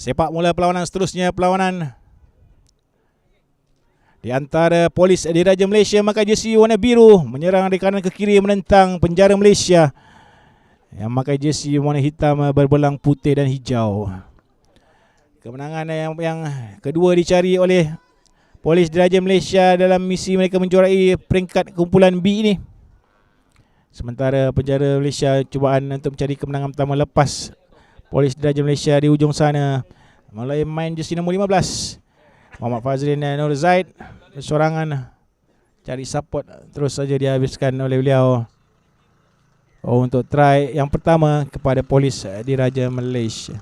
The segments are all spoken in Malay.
Sepak mula perlawanan seterusnya, perlawanan di antara polis Diraja Malaysia memakai jersey warna biru menyerang dari kanan ke kiri menentang penjara Malaysia yang memakai jersey warna hitam berbelang putih dan hijau. Kemenangan yang kedua dicari oleh polis Diraja Malaysia dalam misi mereka menjuarai peringkat kumpulan B ini. Sementara penjara Malaysia cubaan untuk mencari kemenangan pertama lepas polis Diraja Malaysia di ujung sana mulai main jersey nombor 15 Muhammad Fazlin dan Nur Zaid bersorangan cari support, terus saja dihabiskan oleh beliau untuk try yang pertama kepada polis Diraja Malaysia.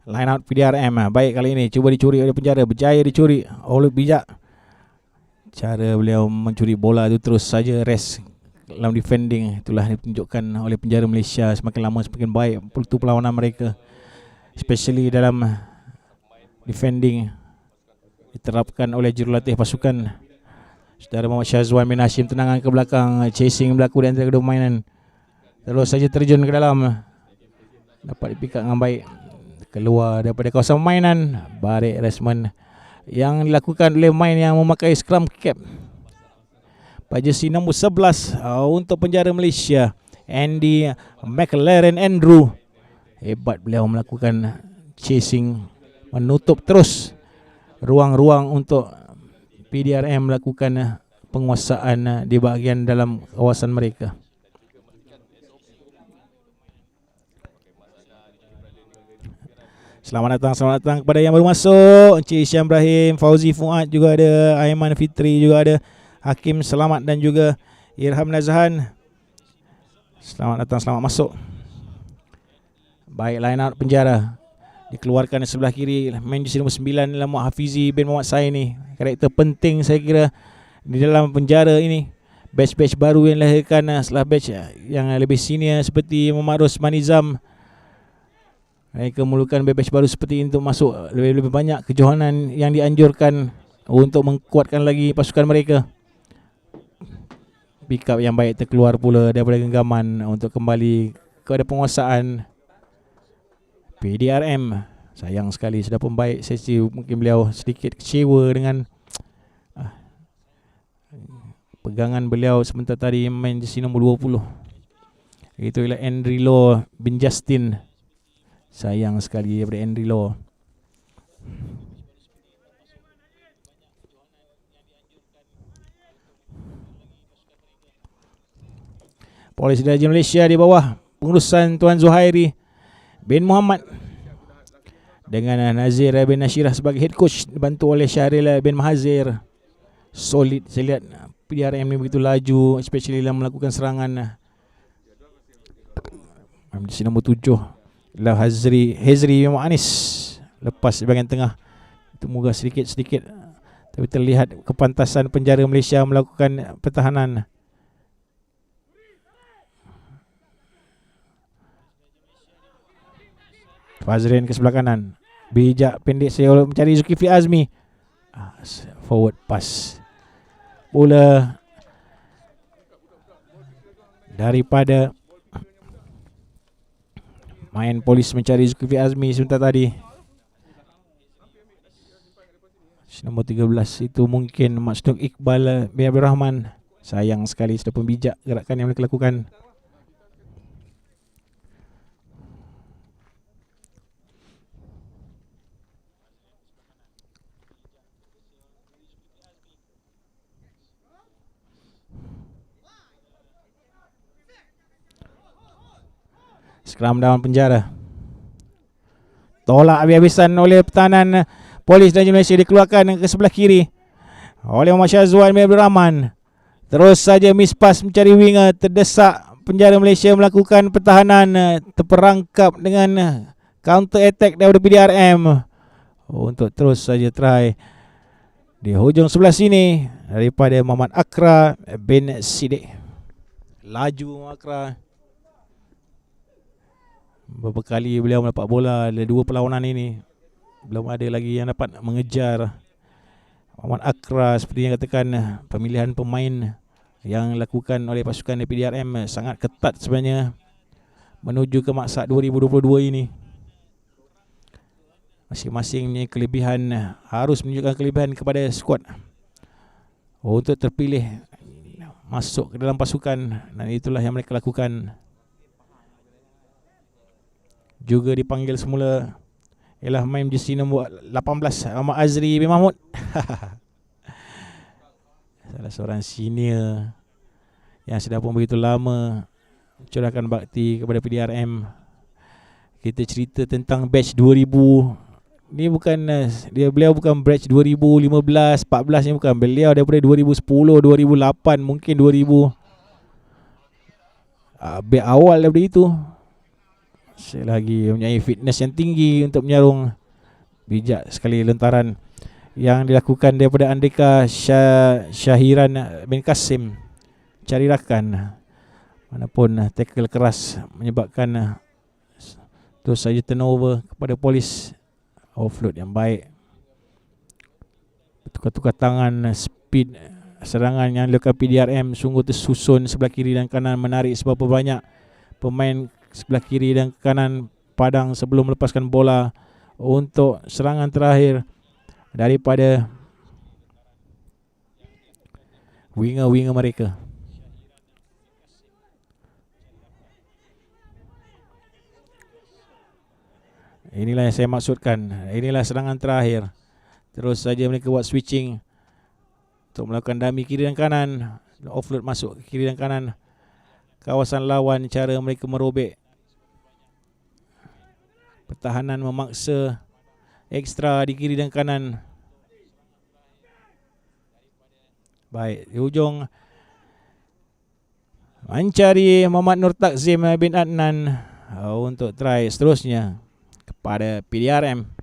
Line out PDRM baik kali ini, cuba dicuri oleh penjara, berjaya dicuri oleh bijak. Cara beliau mencuri bola itu terus saja rest dalam defending, itulah ditunjukkan oleh penjara Malaysia. Semakin lama semakin baik itu perlawanan mereka, especially dalam defending diterapkan oleh jurulatih pasukan saudara Muhammad Syazwan bin Hashim. Tenangan ke belakang, chasing berlaku di antara kedua permainan, terus saja terjun ke dalam, dapat dipikat dengan baik keluar daripada kawasan permainan. Barik resmen yang dilakukan oleh main yang memakai scrum cap pada jersey nombor 11 untuk penjara Malaysia, Andy McLaren Andrew. Hebat beliau melakukan chasing, menutup terus ruang-ruang untuk PDRM melakukan penguasaan di bahagian dalam kawasan mereka. Selamat datang kepada yang baru masuk, Encik Isyam Ibrahim, Fauzi Fuad juga ada, Aiman Fitri juga ada, Hakim Selamat dan juga Irham Nazhan. Selamat datang, selamat masuk. Baik, line out penjara dikeluarkan di sebelah kiri, main jersey nombor 9 adalah Muhammad Hafizi bin Muhammad Saini. Karakter penting saya kira di dalam penjara ini. Batch-batch baru yang dilahirkan setelah batch yang lebih senior seperti Muhammad Rosman Nizam, mereka memerlukan batch baru seperti ini untuk masuk lebih banyak kejohanan yang dianjurkan untuk menguatkan lagi pasukan mereka. Pick up yang baik terkeluar pula daripada genggaman untuk kembali kepada penguasaan PDRM. Sayang sekali sudah pun baik sesi, mungkin beliau sedikit kecewa dengan pegangan beliau sebentar tadi main jersey nombor 20. Itu ialah Andrew Law bin Justin. Sayang sekali daripada Andrew Law. Polis Diraja Malaysia di bawah pengurusan Tuan Zuhairi bin Muhammad dengan Nazir bin Nashirah sebagai head coach, dibantu oleh Syahril bin Mahazir. Solid, saya lihat PDRM ni begitu laju, especially dalam melakukan serangan. Jersey nombor 7 Lah Hezri memang Anis lepas di bahagian tengah. Itu moga sedikit-sedikit, tapi terlihat kepantasan penjara Malaysia melakukan pertahanan. Fazrin ke sebelah kanan. Bijak pendek saya mencari Zulkifli Azmi. Forward pass. Bola daripada main Polis mencari Zulkifli Azmi sebentar tadi. Nombor 13 itu mungkin Maksuduk Iqbal bin Abdul Rahman. Sayang sekali sudah pun bijak gerakan yang mereka lakukan. Skram dalam penjara. Tolak habis-habisan oleh pertahanan Polis dan Malaysia, dikeluarkan ke sebelah kiri oleh Muhammad Syazwan bin Abdul Rahman. Terus saja miss pass mencari winger, terdesak penjara Malaysia melakukan pertahanan, terperangkap dengan counter attack daripada PDRM untuk terus saja try di hujung sebelah sini daripada Muhammad Akra bin Siddiq. Laju Akra, beberapa kali beliau mendapat bola dari dua perlawanan ini, belum ada lagi yang dapat mengejar Muhammad Akra. Seperti yang katakan, pemilihan pemain yang dilakukan oleh pasukan PDRM sangat ketat sebenarnya menuju ke Maksat 2022 ini. Masing-masingnya kelebihan harus menunjukkan kelebihan kepada skuad untuk terpilih masuk ke dalam pasukan, dan itulah yang mereka lakukan. Juga dipanggil semula ialah main jersey nombor 18 Ahmad Azri bin Mahmud. Salah seorang senior yang sudah pun begitu lama mencurahkan bakti kepada PDRM. Kita cerita tentang batch 2000. Ni bukan beliau bukan batch 2015, 14 ni bukan. Beliau daripada 2010, 2008, mungkin 2000. Batch awal daripada itu. Saya lagi mempunyai fitness yang tinggi untuk menyarung. Bijak sekali lentaran yang dilakukan daripada Andika Syahiran bin Kasim. Cari rakan. Manapun tackle keras menyebabkan terus saja turnover kepada Polis. Offload yang baik. Tukar-tukar tangan, speed serangan yang dilakukan PDRM sungguh tersusun sebelah kiri dan kanan, menarik seberapa banyak pemain sebelah kiri dan kanan padang sebelum melepaskan bola untuk serangan terakhir daripada winger-winger mereka. Inilah yang saya maksudkan. Inilah serangan terakhir. Terus saja mereka buat switching untuk melakukan dummy kiri dan kanan. Offload masuk ke kiri dan kanan kawasan lawan. Cara mereka merobek pertahanan, memaksa ekstra di kiri dan kanan. Baik, di hujung mencari Muhammad Nur Takzim bin Adnan untuk try seterusnya kepada PDRM.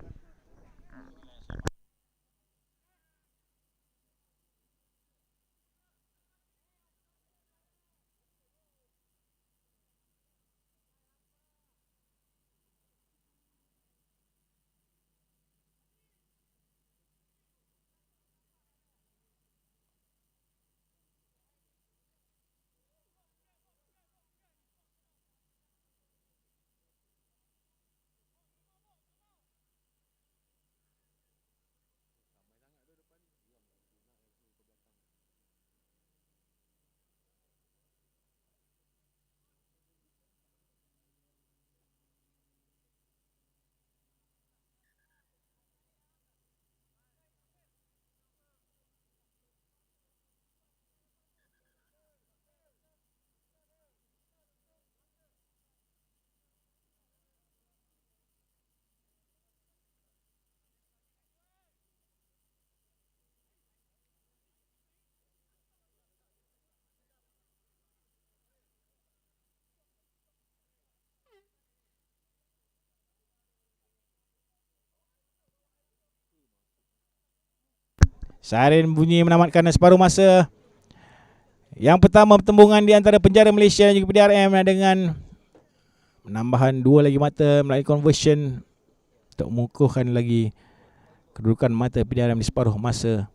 Siren bunyi menamatkan separuh masa. Yang pertama pertembungan di antara penjara Malaysia dan juga PDRM dengan penambahan 2 lagi mata melalui conversion untuk mengukuhkan lagi kedudukan mata PDRM di separuh masa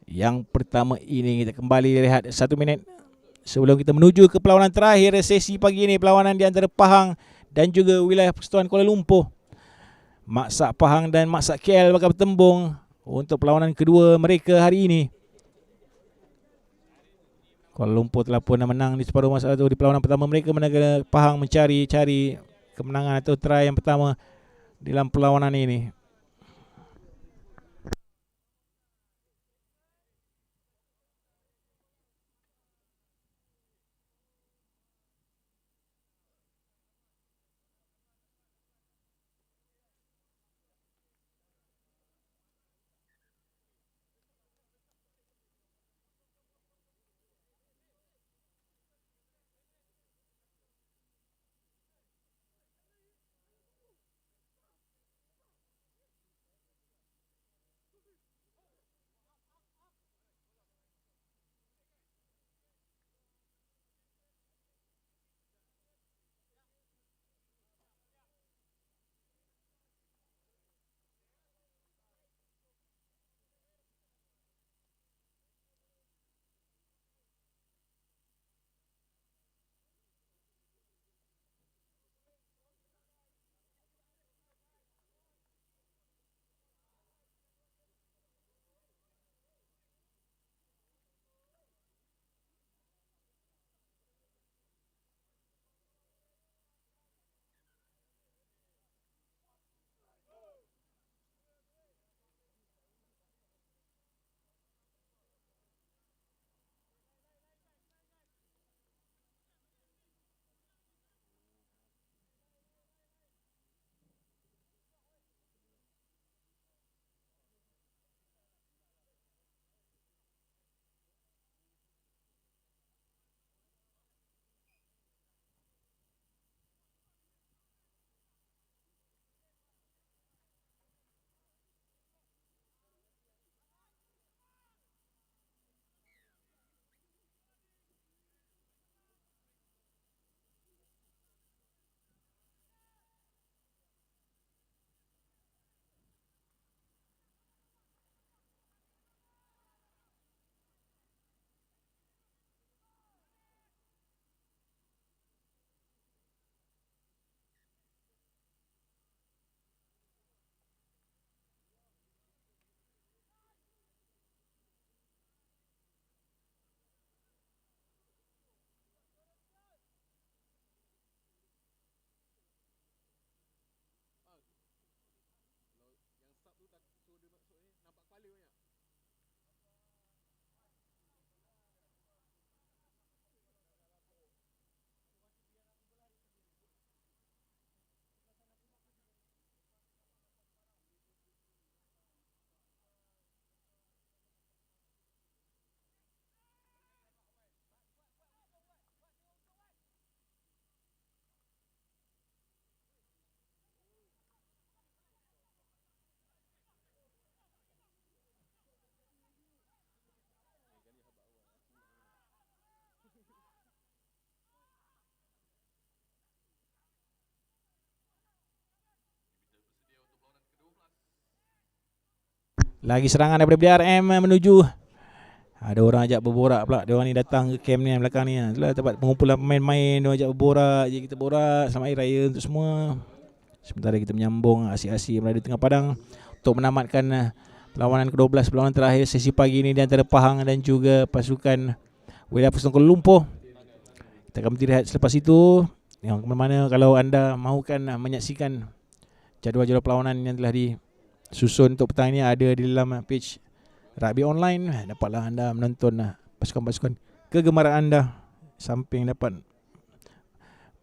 yang pertama ini. Kita kembali lihat 1 minit sebelum kita menuju ke perlawanan terakhir sesi pagi ini, perlawanan di antara Pahang dan juga wilayah Persekutuan Kuala Lumpur. Maksak Pahang dan Maksak KL bakal bertembung untuk perlawanan kedua mereka hari ini. Kuala Lumpur telah pun menang di separuh masa itu di perlawanan pertama mereka, manakala Pahang mencari kemenangan atau try yang pertama dalam perlawanan ini. Lagi serangan daripada BRM menuju. Ada orang ajak berborak pula. Dia orang ni datang ke camp ni belakang ni. Itulah tempat pengumpulan pemain-pemain. Dia ajak berborak. Jadi kita borak. Selamat Hari Raya untuk semua. Sementara kita menyambung asyik-asyik berada di tengah padang untuk menamatkan perlawanan ke-12, perlawanan terakhir sesi pagi ini di antara Pahang dan juga pasukan wilayah Persekutuan Kuala Lumpur. Kita akan berhenti selepas itu. Yang ke mana kalau anda mahukan menyaksikan jadual-jadual perlawanan yang telah disusun untuk petang ini, ada di dalam page Rugby Online. Dapatlah anda menonton pasukan-pasukan kegemaran anda, samping dapat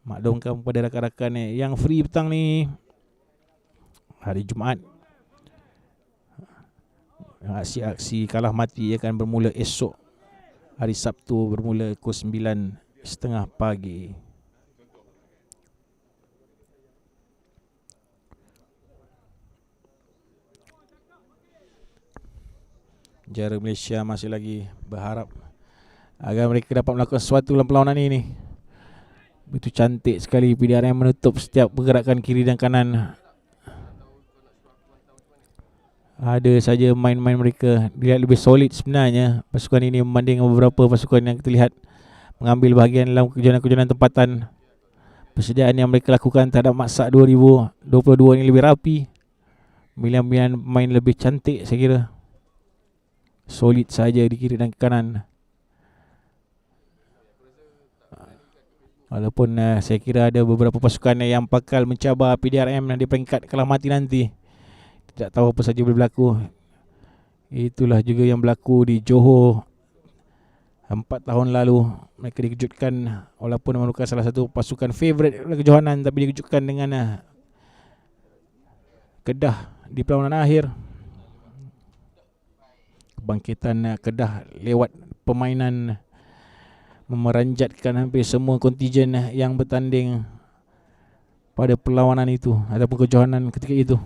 maklumkan kepada rakan-rakan yang free petang ni hari Jumaat. Aksi-aksi kalah mati akan bermula esok hari Sabtu bermula pukul 9.30 pagi. Jara Malaysia masih lagi berharap agar mereka dapat melakukan sesuatu dalam perlawanan ini. Begitu cantik sekali PDRM menutup setiap pergerakan kiri dan kanan. Ada saja main-main mereka dilihat lebih solid sebenarnya pasukan ini membanding beberapa pasukan yang kita lihat mengambil bahagian dalam kejohanan-kejohanan tempatan. Persediaan yang mereka lakukan terhadap Maksak 2022 ini lebih rapi. Pilihan-pilihan main lebih cantik saya kira. Solid saja di kiri dan kanan. Walaupun saya kira ada beberapa pasukan yang bakal mencabar PDRM di peringkat kalah mati nanti. Tidak tahu apa saja boleh berlaku. Itulah juga yang berlaku di Johor 4 tahun lalu. Mereka dikejutkan walaupun merupakan salah satu pasukan favourite kejohanan, tapi dikejutkan dengan Kedah di perlawanan akhir. Kebangkitan Kedah lewat permainan memeranjatkan hampir semua kontijen yang bertanding pada perlawanan itu ataupun kejohanan ketika itu.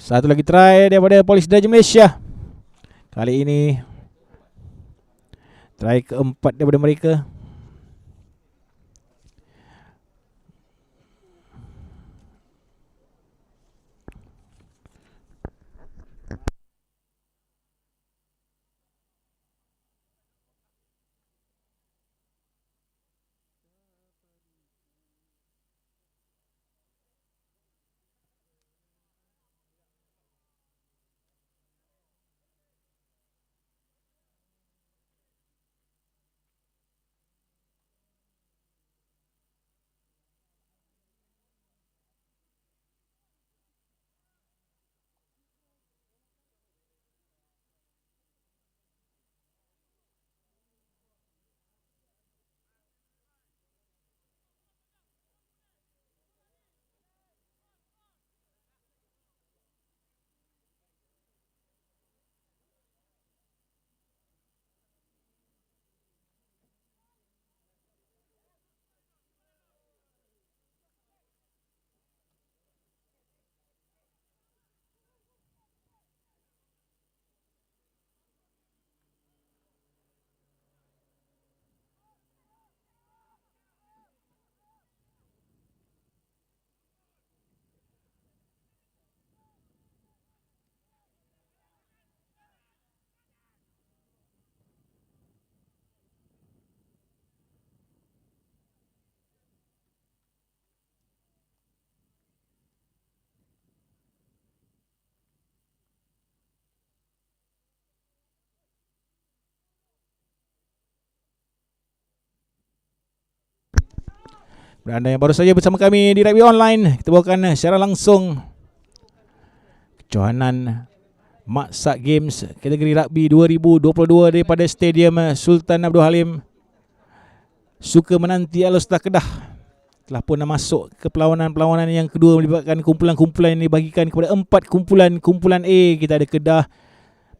Satu lagi try daripada Polis Diraja Malaysia. Kali ini try keempat daripada mereka. Dan anda yang baru saja bersama kami di Rugby Online, kita bawakan secara langsung kejohanan Maksak Games kategori Rugby 2022 daripada Stadium Sultan Abdul Halim. Suka menanti Alostar Kedah telah pun masuk ke perlawanan-perlawanan yang kedua, melibatkan kumpulan-kumpulan yang dibagikan kepada 4 kumpulan. Kumpulan A kita ada Kedah,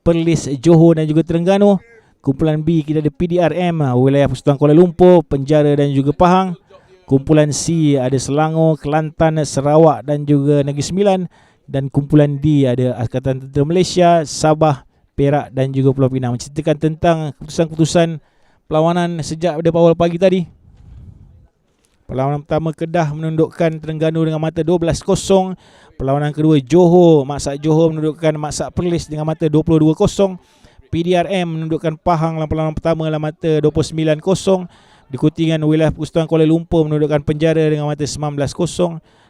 Perlis, Johor dan juga Terengganu. Kumpulan B kita ada PDRM, wilayah Persekutuan Kuala Lumpur, Penjara dan juga Pahang. Kumpulan C ada Selangor, Kelantan, Sarawak dan juga Negeri Sembilan. Dan kumpulan D ada Angkatan Tentera Malaysia, Sabah, Perak dan juga Pulau Pinang. Menceritakan tentang keputusan-keputusan perlawanan sejak pada awal pagi tadi. Perlawanan pertama Kedah menundukkan Terengganu dengan mata 12-0. Perlawanan kedua Johor, Maksak Johor menundukkan Maksak Perlis dengan mata 22-0. PDRM menundukkan Pahang dalam perlawanan pertama dalam mata 29-0. Diikuti dengan wilayah Persekutuan Kuala Lumpur menundukkan Penjara dengan mata 19-0.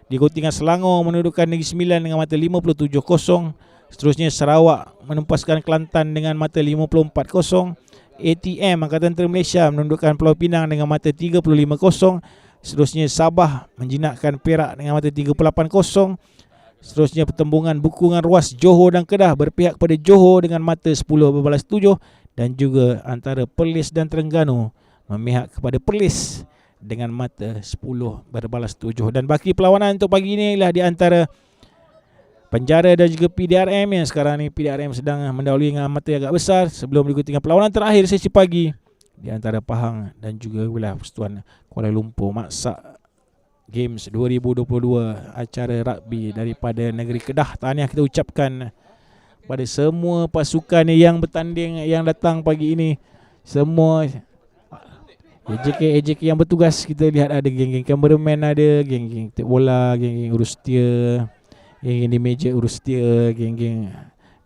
Diikuti dengan Selangor menundukkan Negeri Sembilan dengan mata 57-0. Seterusnya Sarawak menempaskan Kelantan dengan mata 54-0. ATM Angkatan Tentera Malaysia menundukkan Pulau Pinang dengan mata 35-0. Seterusnya Sabah menjinakkan Perak dengan mata 38-0. Seterusnya pertembungan bukungan ruas Johor dan Kedah berpihak kepada Johor dengan mata 10-7. Dan juga antara Perlis dan Terengganu memihak kepada Perlis dengan mata 10-7. Dan baki perlawanan untuk pagi ini ialah di antara Penjara dan juga PDRM yang sekarang ni PDRM sedang mendahului dengan mata agak besar sebelum berikuti dengan perlawanan terakhir sesi pagi di antara Pahang dan juga wilayah Persekutuan Kuala Lumpur. Maksak Games 2022, acara rugby daripada negeri Kedah. Tahniah kita ucapkan pada semua pasukan yang bertanding yang datang pagi ini. Semua AJK yang bertugas, kita lihat ada geng-geng cameraman, ada geng-geng tip bola, geng-geng urus setia, geng-geng di meja urus setia, geng-geng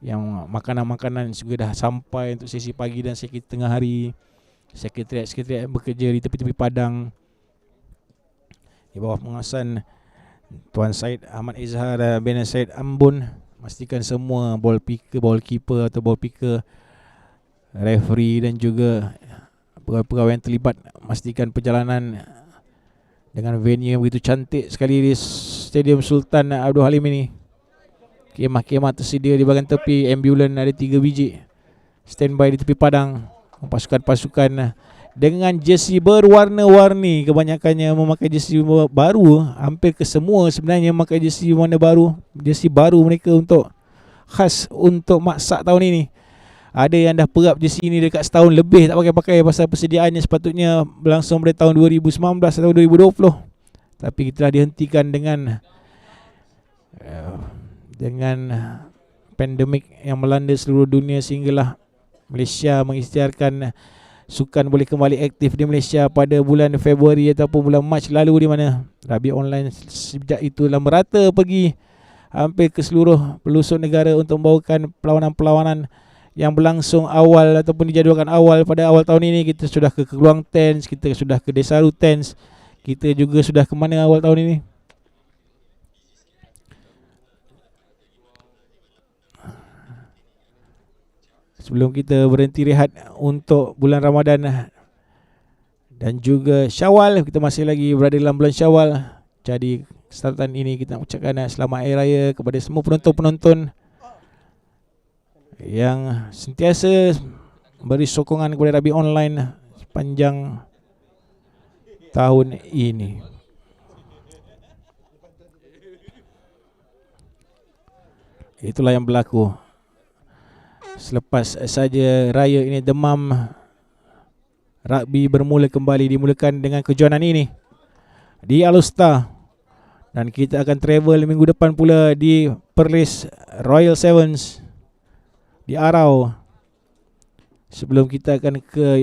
yang makanan-makanan juga dah sampai untuk sesi pagi dan sesi tengah hari. Sekretariat bekerja di tepi-tepi padang di bawah pengawasan Tuan Syed Ahmad Izhar dan bin Syed Ambun. Pastikan semua ball keeper atau ball picker, referee dan juga pegawai-pegawai yang terlibat pastikan perjalanan dengan venue yang begitu cantik sekali di Stadium Sultan Abdul Halim ini. Kemah-kemah tersedia di bahagian tepi, ambulan ada 3 biji standby di tepi padang. Pasukan-pasukan dengan jersey berwarna-warni, kebanyakannya memakai jersey baru, hampir kesemua sebenarnya memakai jersey warna baru, jersey baru mereka untuk khas untuk Maksak tahun ini. Ada yang dah perap jersey ini dekat setahun lebih tak pakai-pakai pasal persediaannya sepatutnya berlangsung pada tahun 2019 atau 2020, tapi kita telah dihentikan dengan pandemik yang melanda seluruh dunia sehinggalah Malaysia mengisytiharkan sukan boleh kembali aktif di Malaysia pada bulan Februari ataupun bulan Mac lalu, di mana rugby online sejak itu telah merata pergi hampir ke seluruh pelosok negara untuk membawakan perlawanan-perlawanan yang berlangsung awal ataupun dijadualkan awal pada awal tahun ini. Kita sudah ke Keluang Tens, kita sudah ke Desaru Tens, kita juga sudah ke mana awal tahun ini? Sebelum kita berhenti rehat untuk bulan Ramadan dan juga Syawal, kita masih lagi berada dalam bulan Syawal. Jadi kesempatan ini kita nak ucapkan selamat Hari Raya kepada semua penonton-penonton yang sentiasa beri sokongan kepada rugby online sepanjang tahun ini. Itulah yang berlaku. Selepas saja raya ini demam, rugby dimulakan dengan kejohanan ini di Alustar, dan kita akan travel minggu depan pula di Perlis Royal Sevens di Arau sebelum kita akan ke